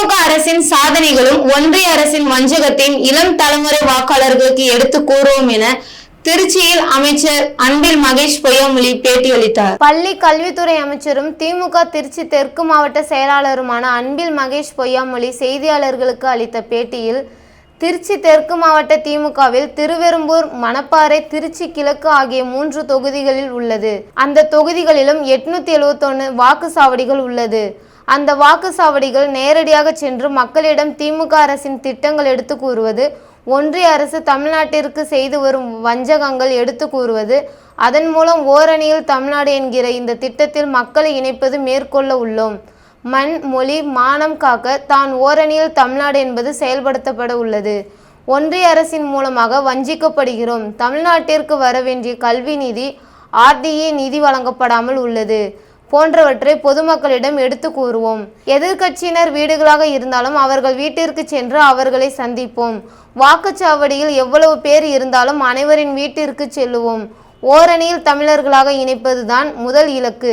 திமுக அரசின் சாதனைகளும் ஒன்றிய அரசின் வஞ்சகத்தையும் இளம் தலைமுறை வாக்காளர்களுக்கு எடுத்து கூறுவோம் என திருச்சியில் அமைச்சர் அன்பில் மகேஷ் பொய்யாமொழி பேட்டியளித்தார். பள்ளி கல்வித்துறை அமைச்சரும் திமுக திருச்சி தெற்கு மாவட்ட செயலாளருமான அன்பில் மகேஷ் பொய்யாமொழி செய்தியாளர்களுக்கு அளித்த பேட்டியில், திருச்சி தெற்கு மாவட்ட திமுகவில் திருவெரும்பூர், மணப்பாறை, திருச்சி கிழக்கு ஆகிய 3 தொகுதிகளில் உள்ளது. அந்த தொகுதிகளிலும் 871 வாக்குச்சாவடிகள் உள்ளது. அந்த வாக்குச்சாவடிகள் நேரடியாக சென்று மக்களிடம் திமுக அரசின் திட்டங்கள் எடுத்து கூறுவது, ஒன்றிய அரசு தமிழ்நாட்டிற்கு செய்து வரும் வஞ்சகங்கள் எடுத்து கூறுவது, அதன் மூலம் ஓரணியில் தமிழ்நாடு என்கிற இந்த திட்டத்தில் மக்களை இணைப்பது மேற்கொள்ள உள்ளோம். மண், மொழி, மானம் காக்க தான் ஓரணியில் தமிழ்நாடு என்பது செயல்படுத்தப்பட உள்ளது. ஒன்றிய அரசின் மூலமாக வஞ்சிக்கப்படுகிறோம். தமிழ்நாட்டிற்கு வர வேண்டிய கல்வி நிதி, RDA நிதி வழங்கப்படாமல் உள்ளது போன்றவற்றை பொதுமக்களிடம் எடுத்து கூறுவோம். எதிர்கட்சியினர் வீடுகளாக இருந்தாலும் அவர்கள் வீட்டிற்கு சென்று அவர்களை சந்திப்போம். வாக்குச்சாவடியில் எவ்வளவு பேர் இருந்தாலும் அனைவரின் வீட்டிற்கு செல்லுவோம். ஓரணியில் தமிழர்களாக இணைப்பதுதான் முதல் இலக்கு.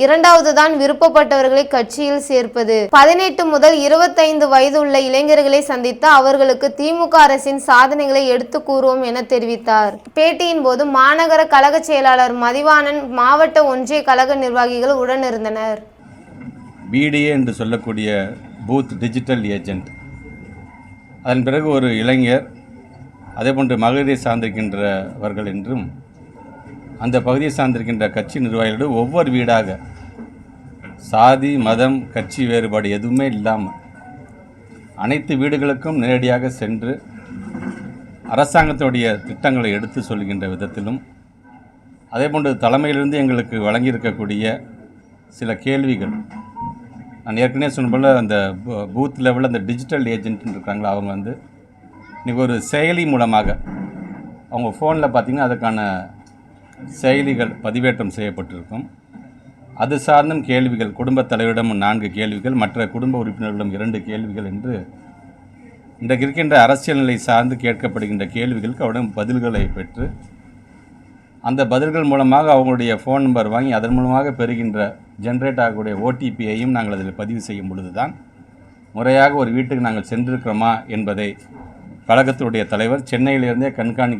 இரண்டாவது தான் விருப்பப்பட்டவர்களை கட்சியில் சேர்ப்பது. 18 முதல் 25 வயது உள்ள இளைஞர்களை சந்தித்து அவர்களுக்கு திமுக அரசின் சாதனைகளை எடுத்து கூறுவோம் என தெரிவித்தார். பேட்டியின் போது மாநகர கழக செயலாளர் மதிவாணன், மாவட்ட ஒன்றிய கழக நிர்வாகிகள் உடனிருந்தனர். BDA என்று சொல்லக்கூடிய பூத் டிஜிட்டல் ஏஜென்ட், அதன் பிறகு ஒரு இளைஞர், அதேபோன்று மகளிரை சார்ந்திருக்கின்றவர்கள் என்றும் அந்த பகுதியை சார்ந்திருக்கின்ற கட்சி நிர்வாகிகளோடு ஒவ்வொரு வீடாக சாதி, மதம், கட்சி வேறுபாடு எதுவுமே இல்லாமல் அனைத்து வீடுகளுக்கும் நேரடியாக சென்று அரசாங்கத்துடைய திட்டங்களை எடுத்து சொல்கின்ற விதத்திலும், அதேபோன்று தலைமையிலிருந்து எங்களுக்கு வழங்கியிருக்கக்கூடிய சில கேள்விகள், நான் ஏற்கனவே சொன்னபோல் அந்த பூத் லெவலில் அந்த டிஜிட்டல் ஏஜென்ட்னு இருக்காங்களா, அவங்க வந்து இன்றைக்கி ஒரு செயலி மூலமாக அவங்க ஃபோனில் பார்த்திங்கன்னா அதுக்கான செயலிகள் பதிவேற்றம் செய்யப்பட்டிருக்கும். அது சார்ந்தும் கேள்விகள், குடும்பத் தலைவரிடம் 4 கேள்விகள், மற்ற குடும்ப உறுப்பினர்களிடம் 2 கேள்விகள் என்று இன்றைக்கு இருக்கின்ற அரசியல் நிலை சார்ந்து கேட்கப்படுகின்ற கேள்விகளுக்கு அவரிடம் பதில்களை பெற்று, அந்த பதில்கள் மூலமாக அவங்களுடைய ஃபோன் நம்பர் வாங்கி அதன் மூலமாக பெறுகின்ற ஜென்ரேட் ஆகக்கூடிய OTPயையும் நாங்கள் அதில் பதிவு செய்யும் பொழுது தான் முறையாக ஒரு வீட்டுக்கு நாங்கள் சென்றிருக்கிறோமா என்பதை கழகத்துடைய தலைவர் சென்னையிலிருந்தே கண்காணி